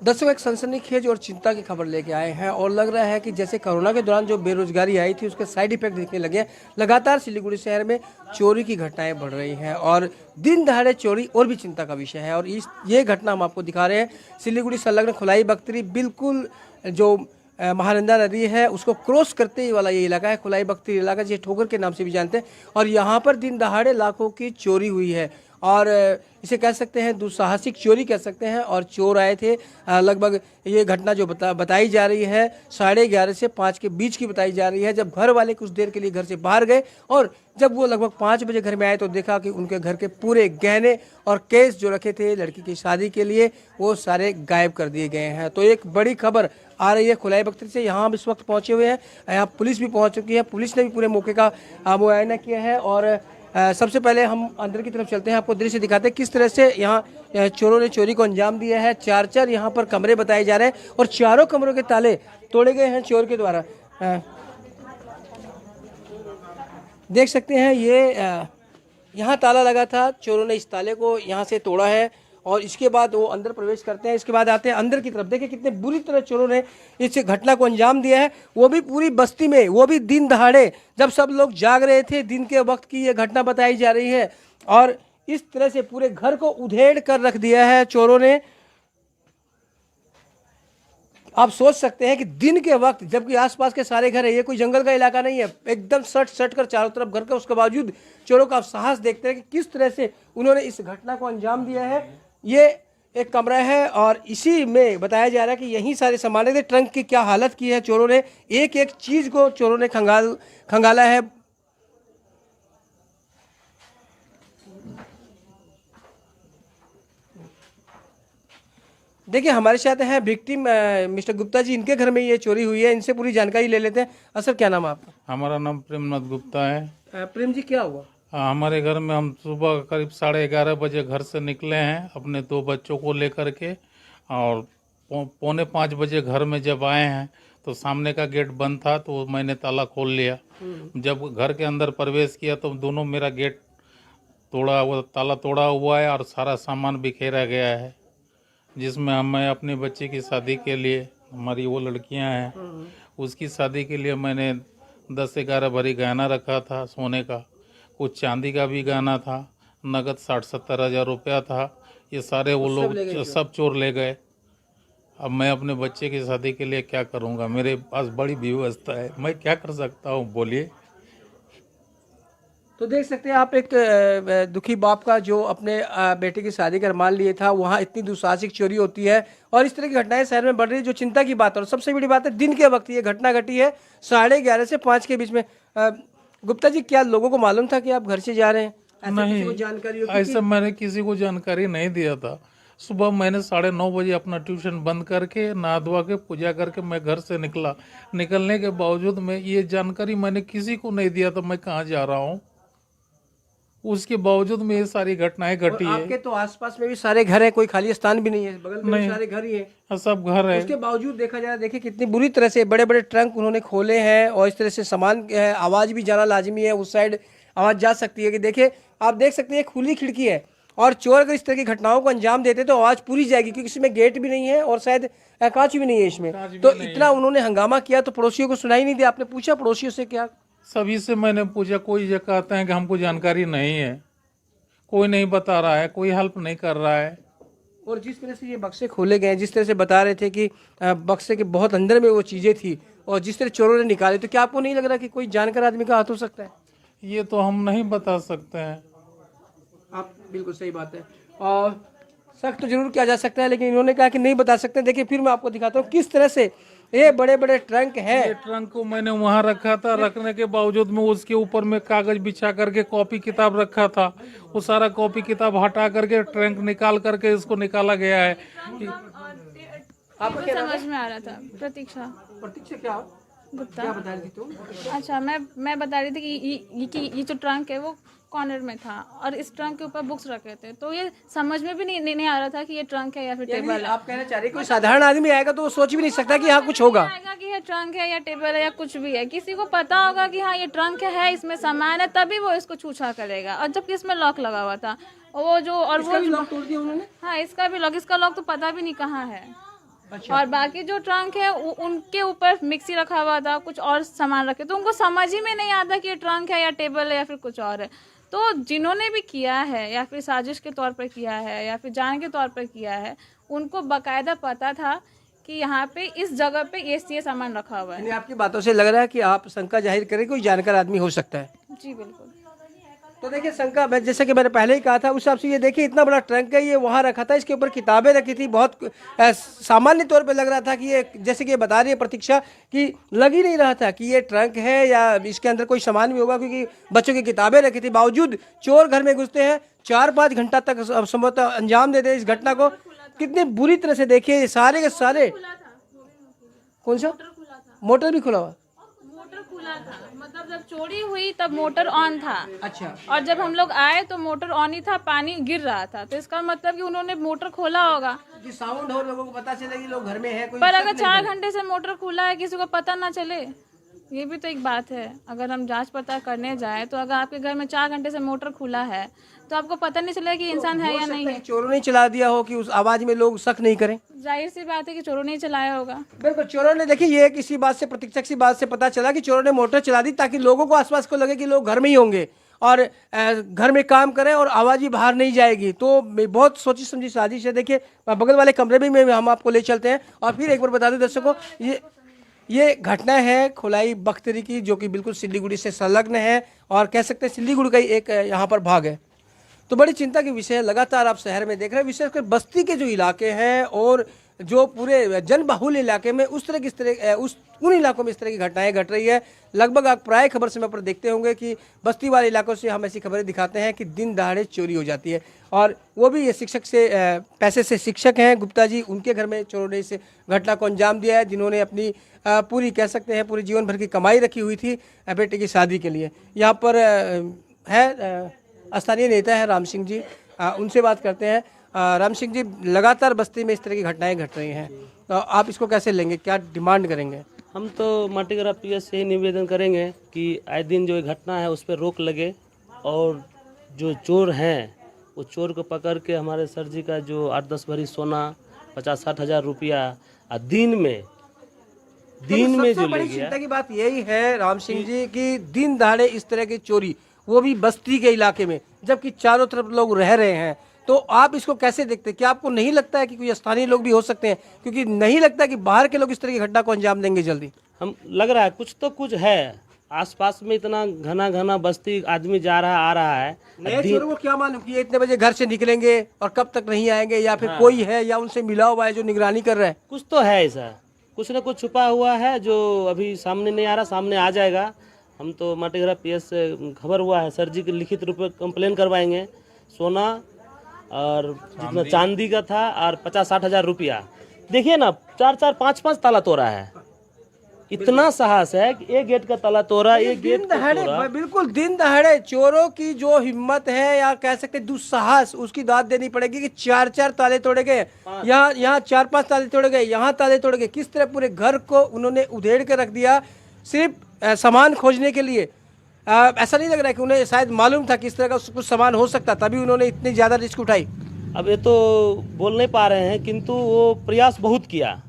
दर्शकों, एक सनसनीखेज और चिंता की खबर लेके आए हैं और लग रहा है कि जैसे कोरोना के दौरान जो बेरोजगारी आई थी उसके साइड इफेक्ट दिखने लगे हैं। लगातार सिलीगुड़ी शहर में चोरी की घटनाएं बढ़ रही हैं और दिन दहाड़े चोरी और भी चिंता का विषय है। और ये घटना हम आपको दिखा रहे हैं सिलीगुड़ी संलग्न खुलाई बख्तरी, बिल्कुल जो महानंदा नदी है उसको क्रॉस करते ही वाला ये इलाका है, खुलाई बख्तरी इलाका, जिसे ठोकर के नाम से भी जानते हैं। और यहाँ पर दिन दहाड़े लाखों की चोरी हुई है और इसे कह सकते हैं दुस्साहसिक चोरी कह सकते हैं। और चोर आए थे लगभग, ये घटना जो बताई जा रही है 11:30 से 5 के बीच की बताई जा रही है, जब घर वाले कुछ देर के लिए घर से बाहर गए और जब वो लगभग 5 बजे घर में आए तो देखा कि उनके घर के पूरे गहने और केस जो रखे थे लड़की की शादी के लिए वो सारे गायब कर दिए गए हैं। तो एक बड़ी खबर आ रही है खुलाई बख्तरी से। यहाँ हम इस वक्त पहुंचे हुए हैं, यहाँ पुलिस भी पहुंच चुकी है, पुलिस ने भी पूरे मौके का मुआयना किया है। और सबसे पहले हम अंदर की तरफ चलते हैं, आपको दृश्य दिखाते हैं किस तरह से यहाँ चोरों ने चोरी को अंजाम दिया है। चार यहाँ पर कमरे बताए जा रहे हैं और चारों कमरों के ताले तोड़े गए हैं चोर के द्वारा। देख सकते हैं ये यहाँ ताला लगा था, चोरों ने इस ताले को यहाँ से तोड़ा है और इसके बाद वो अंदर प्रवेश करते हैं। इसके बाद आते हैं अंदर की तरफ, देखिए कितने बुरी तरह चोरों ने इस घटना को अंजाम दिया है, वो भी पूरी बस्ती में, वो भी दिन दहाड़े, जब सब लोग जाग रहे थे। दिन के वक्त की ये घटना बताई जा रही है और इस तरह से पूरे घर को उधेड़ कर रख दिया है चोरों ने। आप सोच सकते हैं कि दिन के वक्त जबकि आसपास के सारे घर है, ये कोई जंगल का इलाका नहीं है, एकदम सट कर चारों तरफ घर का, उसके बावजूद चोरों का साहस देखते हैं कि किस तरह से उन्होंने इस घटना को अंजाम दिया है। ये एक कमरा है और इसी में बताया जा रहा है कि यहीं सारे सामान थे। ट्रंक की क्या हालत की है चोरों ने, एक एक चीज को चोरों ने खंगाला है। देखिए हमारे साथ हैं विक्टिम मिस्टर गुप्ता जी, इनके घर में ये चोरी हुई है, इनसे पूरी जानकारी ले लेते हैं। सर क्या नाम है आपका? हमारा नाम प्रेमनाथ गुप्ता है। प्रेम जी क्या हुआ? हमारे घर में हम सुबह करीब 11:30 बजे घर से निकले हैं अपने 2 बच्चों को लेकर के, और 4:45 बजे घर में जब आए हैं तो सामने का गेट बंद था तो मैंने ताला खोल लिया। जब घर के अंदर प्रवेश किया तो दोनों मेरा गेट तोड़ा हुआ, ताला तोड़ा हुआ है और सारा सामान बिखेरा गया है, जिसमें मैं अपनी बच्ची की शादी के लिए, हमारी वो लड़कियां हैं, उसकी शादी के लिए मैंने 10-11 भरी गहना रखा था सोने का, कुछ चांदी का भी गहना था, नगद 60-70 हज़ार रुपया था। ये सारे वो लोग सब चोर ले गए। अब मैं अपने बच्चे की शादी के लिए क्या करूंगा? मेरे पास बड़ी व्यवस्था है, मैं क्या कर सकता हूं, बोलिए। तो देख सकते हैं आप एक दुखी बाप का जो अपने बेटे की शादी का अरमान लिए था, वहाँ इतनी दुस्साहसिक चोरी होती है और इस तरह की घटनाएं शहर में बढ़ रही है, जो चिंता की बात है। और सबसे बड़ी बात है दिन के वक्त ये घटना घटी है 11:30 से 5 के बीच में। गुप्ता जी, क्या लोगों को मालूम था कि आप घर से जा रहे हैं? नहीं, जानकारी ऐसा मैंने किसी को जानकारी नहीं दिया था। सुबह मैंने 9:30 बजे अपना ट्यूशन बंद करके नहा धोवा के पूजा करके मैं घर से निकला। निकलने के बावजूद में ये जानकारी मैंने किसी को नहीं दिया था मैं कहाँ जा रहा हूँ, उसके बावजूद में ये सारी घटनाएं घटी है। आपके तो आसपास में भी सारे घर हैं, कोई खाली स्थान भी नहीं है, बगल में भी सारे घर ही हैं। सब घर है। उसके बावजूद देखा जाए, देखिए कितनी बुरी तरह से बड़े बड़े ट्रंक उन्होंने खोले हैं और इस तरह से सामान, आवाज भी जाना लाजमी है, उस साइड आवाज जा सकती है कि देखिए आप देख सकते हैं खुली खिड़की है और चोर अगर इस तरह की घटनाओं को अंजाम देते तो आवाज पूरी जाएगी, क्योंकि इसमें गेट भी नहीं है और शायद कांच भी नहीं है इसमें। तो इतना उन्होंने हंगामा किया तो पड़ोसियों को सुनाई नहीं दिया? आपने पूछा पड़ोसियों से? क्या सभी से मैंने पूछा, कोई ये कहते हैं कि हमको जानकारी नहीं है, कोई नहीं बता रहा है, कोई हेल्प नहीं कर रहा है। और जिस तरह से ये बक्से खोले गए, जिस तरह से बता रहे थे कि बक्से के बहुत अंदर में वो चीजें थी और जिस तरह चोरों ने निकाली, तो क्या आपको नहीं लग रहा कि कोई जानकार आदमी का हाथ हो सकता है? ये तो हम नहीं बता सकते हैं। आप बिल्कुल सही बात है और सख्त तो जरूर किया जा सकता है, लेकिन इन्होंने कहा कि नहीं बता सकते। देखिए फिर मैं आपको दिखाता हूँ किस तरह से ये बड़े बड़े ट्रंक है। ये ट्रंक को मैंने वहाँ रखा था, रखने के बावजूद में उसके ऊपर में कागज बिछा करके कॉपी किताब रखा था, वो सारा कॉपी किताब हटा करके ट्रंक निकाल करके इसको निकाला गया है। आपको क्या समझ में आ रहा था? प्रतीक्षा। प्रतीक्षा क्या गुप्ता। क्या बता रही थी तुम? अच्छा, मैं बता रही थी कि ये जो ट्रंक है वो कॉर्नर में था और इस ट्रंक के ऊपर बुक्स रखे थे, तो ये समझ में भी नहीं आ रहा था कि ये ट्रंक है या फिर टेबल है। आप कहना चाह रही कोई साधारण आदमी आएगा तो वो सोच भी नहीं सकता कि यहाँ कुछ होगा, आएगा कि ये ट्रंक है या टेबल है या कुछ भी है। किसी को पता होगा कि हाँ ये ट्रंक है, इसमें सामान है, तभी वो इसको छूछा करेगा। और जबकि इसमें लॉक लगा हुआ था, वो जो और वो लॉक तोड़ दिया उन्होंने। हाँ, इसका भी लॉक, इसका लॉक तो पता भी नहीं कहाँ है। और बाकी जो ट्रंक है उनके ऊपर मिक्सी रखा हुआ था, कुछ और सामान रखे, तो उनको समझ ही में नहीं आता कि ये ट्रंक है या टेबल है या फिर कुछ और है। तो जिन्होंने भी किया है या फिर साजिश के तौर पर किया है या फिर जान के तौर पर किया है, उनको बाकायदा पता था कि यहाँ पे इस जगह पे ये सामान रखा हुआ है। यानी आपकी बातों से लग रहा है कि आप शंका जाहिर करें कोई जानकार आदमी हो सकता है। जी बिल्कुल। तो देखिए शंका, मैं जैसे कि मैंने पहले ही कहा था उस हिसाब से ये देखिए इतना बड़ा ट्रंक है, ये वहाँ रखा था, इसके ऊपर किताबें रखी थी, बहुत सामान्य तौर पे लग रहा था कि ये, जैसे कि ये बता रही है प्रतीक्षा, कि लग ही नहीं रहा था कि ये ट्रंक है या इसके अंदर कोई सामान भी होगा, क्योंकि बच्चों की किताबें रखी थी। बावजूद चोर घर में घुसते हैं, 4-5 घंटा तक संभवतः अंजाम देते हैं इस घटना को। कितनी बुरी तरह से देखिए ये सारे के सारे। कौन सा मोटर भी खुला हुआ? मोटर खुला था, मतलब जब चोरी हुई तब मोटर ऑन था। अच्छा। और जब हम लोग आए तो मोटर ऑन ही था, पानी गिर रहा था, तो इसका मतलब कि उन्होंने मोटर खोला होगा। कि साउंड हो, लोगों को पता चले कि लोग घर में है, कोई पर अगर 4 घंटे से मोटर खुला है, किसी को पता ना चले, ये भी तो एक बात है। अगर हम जांच पड़ताल करने जाए तो अगर आपके घर में 4 घंटे से मोटर खुला है तो आपको पता नहीं चलेगा कि इंसान है या नहीं है। चोरों ने चला दिया हो कि उस आवाज में लोग शक नहीं करें। जाहिर सी बात है कि चोरों ने ही चलाया होगा। बिल्कुल, चोरों ने, देखिए ये इसी बात से, प्रतीक्षक सी बात से पता चला कि चोरों ने मोटर चला दी ताकि लोगों को आसपास को लगे कि लोग घर में ही होंगे और घर में काम करें और आवाज ही बाहर नहीं जाएगी। तो बहुत सोची समझी साजिश है। देखिए बगल वाले कमरे में हम आपको ले चलते हैं और फिर एक बार बता दें दर्शकों, ये घटना है खोलाई बख्तरी की, जो कि बिल्कुल सिलीगुड़ी से संलग्न है और कह सकते हैं सिलीगुड़ी का ही एक यहाँ पर भाग है। तो बड़ी चिंता की विषय है। लगातार आप शहर में देख रहे हैं, विशेषकर बस्ती के जो इलाके हैं और जो पूरे जनबहुल इलाके में उन इलाकों में इस तरह की घटनाएं घट रही है। लगभग आप प्राय खबर समय पर देखते होंगे कि बस्ती वाले इलाकों से हम ऐसी खबरें दिखाते हैं कि दिन दहाड़े चोरी हो जाती है, और वो भी ये शिक्षक से, पैसे से शिक्षक हैं गुप्ता जी, उनके घर में चोरों ने इस घटना को अंजाम दिया है, जिन्होंने अपनी पूरी, कह सकते हैं पूरी जीवन भर की कमाई रखी हुई थी बेटे की शादी के लिए। यहाँ पर है स्थानीय नेता है राम सिंह जी, उनसे बात करते हैं। राम सिंह जी, लगातार बस्ती में इस तरह की घटनाएं घट रही हैं, तो आप इसको कैसे लेंगे, क्या डिमांड करेंगे? हम तो माटीगरा पीएस से ही निवेदन करेंगे कि आए दिन जो घटना है उस पर रोक लगे और जो चोर हैं वो चोर को पकड़ के हमारे सर जी का जो 8-10 भरी सोना, 50-60 हज़ार रुपया दिन में जो ले गया। चिंता की बात यही है राम सिंह जी कि दिन दहाड़े इस तरह की चोरी, वो भी बस्ती के इलाके में, जबकि चारों तरफ लोग रह रहे हैं। तो आप इसको कैसे देखते हैं? क्या आपको नहीं लगता है कि कोई स्थानीय लोग भी हो सकते हैं? क्योंकि नहीं लगता कि बाहर के लोग इस तरह की घटना को अंजाम देंगे जल्दी। हम लग रहा है कुछ तो कुछ है आसपास में, इतना घना बस्ती आदमी जा रहा आ रहा है। नए चोरों को क्या मालूम कि ये इतने बजे घर से निकलेंगे और कब तक नहीं आएंगे, या फिर कोई है या उनसे मिला हुआ है जो निगरानी कर रहा है। कुछ तो है ऐसा, कुछ न कुछ छुपा हुआ है जो अभी सामने नहीं आ रहा, सामने आ जाएगा। हम तो माटीगरा पीएस से खबर हुआ है, सर जी के लिखित रूप में कंप्लेन करवाएंगे। सोना और जितना चांदी का था और 50-60 हज़ार रुपया, देखिए ना 4-4, 5-5 ताला तोड़ा है। इतना साहस है कि एक गेट का ताला तोड़ा, एक गेट को तोड़ा। बिल्कुल दिन दहाड़े चोरों की जो हिम्मत है या कह सकते दुस्साहस, उसकी दाद देनी पड़ेगी कि 4-4 ताले तोड़े गए, यहाँ 4-5 ताले तोड़े गए, यहाँ ताले तोड़े गए। किस तरह पूरे घर को उन्होंने उधेड़ के रख दिया सिर्फ सामान खोजने के लिए। ऐसा नहीं लग रहा है कि उन्हें शायद मालूम था कि इस तरह का कुछ सामान हो सकता, तभी उन्होंने इतनी ज़्यादा रिस्क उठाई? अब ये तो बोल नहीं पा रहे हैं, किंतु वो प्रयास बहुत किया।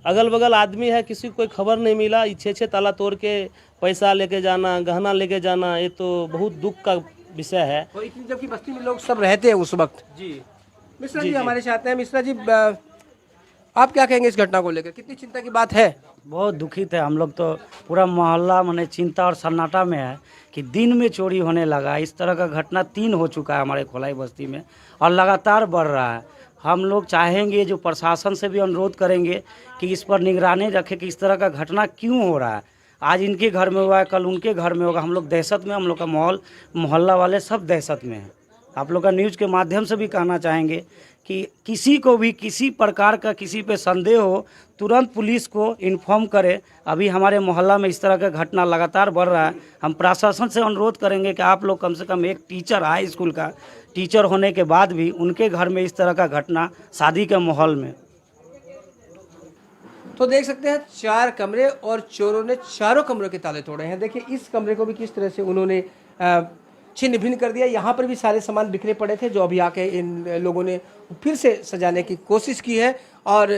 अगल बगल आदमी है, किसी को कोई खबर नहीं मिला। 6-6 ताला तोड़ के पैसा लेके जाना, गहना लेके जाना, ये तो बहुत दुख का विषय है। और इतनी जबकि बस्ती में लोग सब रहते हैं उस वक्त। जी मिश्रा जी हमारे साथ हैं। मिश्रा जी, आप क्या कहेंगे इस घटना को लेकर? कितनी चिंता की बात है? बहुत दुखित है हम लोग तो। पूरा मोहल्ला माने चिंता और सन्नाटा में है कि दिन में चोरी होने लगा। इस तरह का घटना 3 हो चुका है हमारे खोलाई बस्ती में और लगातार बढ़ रहा है। हम लोग चाहेंगे, जो प्रशासन से भी अनुरोध करेंगे कि इस पर निगरानी रखे कि इस तरह का घटना क्यों हो रहा है। आज इनके घर में हुआ है, कल उनके घर में होगा। हम लोग दहशत में, हम लोग का मोहल्ला वाले सब दहशत में हैं। आप लोग का न्यूज़ के माध्यम से भी कहना चाहेंगे कि किसी को भी किसी प्रकार का किसी पे संदेह हो, तुरंत पुलिस को इन्फॉर्म करें। अभी हमारे मोहल्ला में इस तरह का घटना लगातार बढ़ रहा है। हम प्रशासन से अनुरोध करेंगे कि आप लोग कम से कम, एक टीचर, हाई स्कूल का टीचर होने के बाद भी उनके घर में इस तरह का घटना, शादी के माहौल में। तो देख सकते हैं 4 कमरे और चोरों ने चारों कमरों के ताले तोड़े हैं। देखिए इस कमरे को भी किस तरह से उन्होंने छिन्न भिन्न कर दिया। यहाँ पर भी सारे सामान बिखरे पड़े थे जो अभी आके इन लोगों ने फिर से सजाने की कोशिश की है। और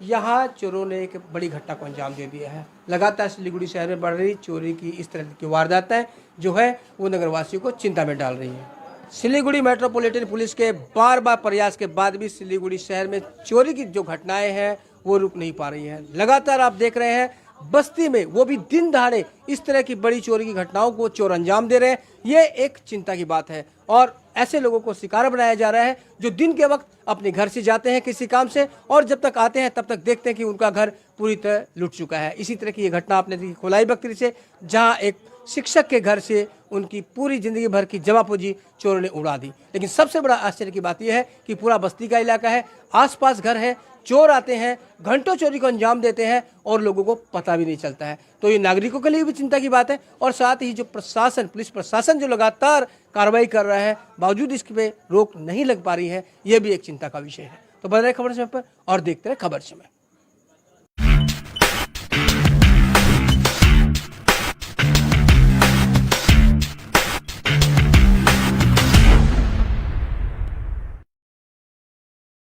यहाँ चोरों ने एक बड़ी घटना को अंजाम दे दिया है। लगातार सिलीगुड़ी शहर में बढ़ रही चोरी की इस तरह की वारदातें जो है वो नगरवासियों को चिंता में डाल रही है। सिलीगुड़ी मेट्रोपॉलिटन पुलिस के बार बार प्रयास के बाद भी सिलीगुड़ी शहर में चोरी की जो घटनाएं हैं वो रुक नहीं पा रही हैं। लगातार आप देख रहे हैं बस्ती में वो भी दिन दहाड़े इस तरह की बड़ी चोरी की घटनाओं को चोर अंजाम दे रहे हैं। ये एक चिंता की बात है और ऐसे लोगों को शिकार बनाया जा रहा है जो दिन के वक्त अपने घर से जाते हैं किसी काम से और जब तक आते हैं तब तक देखते हैं कि उनका घर पूरी तरह लुट चुका है। इसी तरह की ये घटना आपने देखी खोलाई बकरी से, जहां एक शिक्षक के घर से उनकी पूरी जिंदगी भर की जमा पूंजी चोरों ने उड़ा दी। लेकिन सबसे बड़ा आश्चर्य की बात यह है कि पूरा बस्ती का इलाका है, आसपास घर है, चोर आते हैं, घंटों चोरी को अंजाम देते हैं और लोगों को पता भी नहीं चलता है। तो ये नागरिकों के लिए भी चिंता की बात है और साथ ही जो प्रशासन, पुलिस प्रशासन जो लगातार कार्रवाई कर रहा है बावजूद इस पे रोक नहीं लग पा रही है, यह भी एक चिंता का विषय है। तो बने रहे खबर समय पर और देखते रहे खबर समय।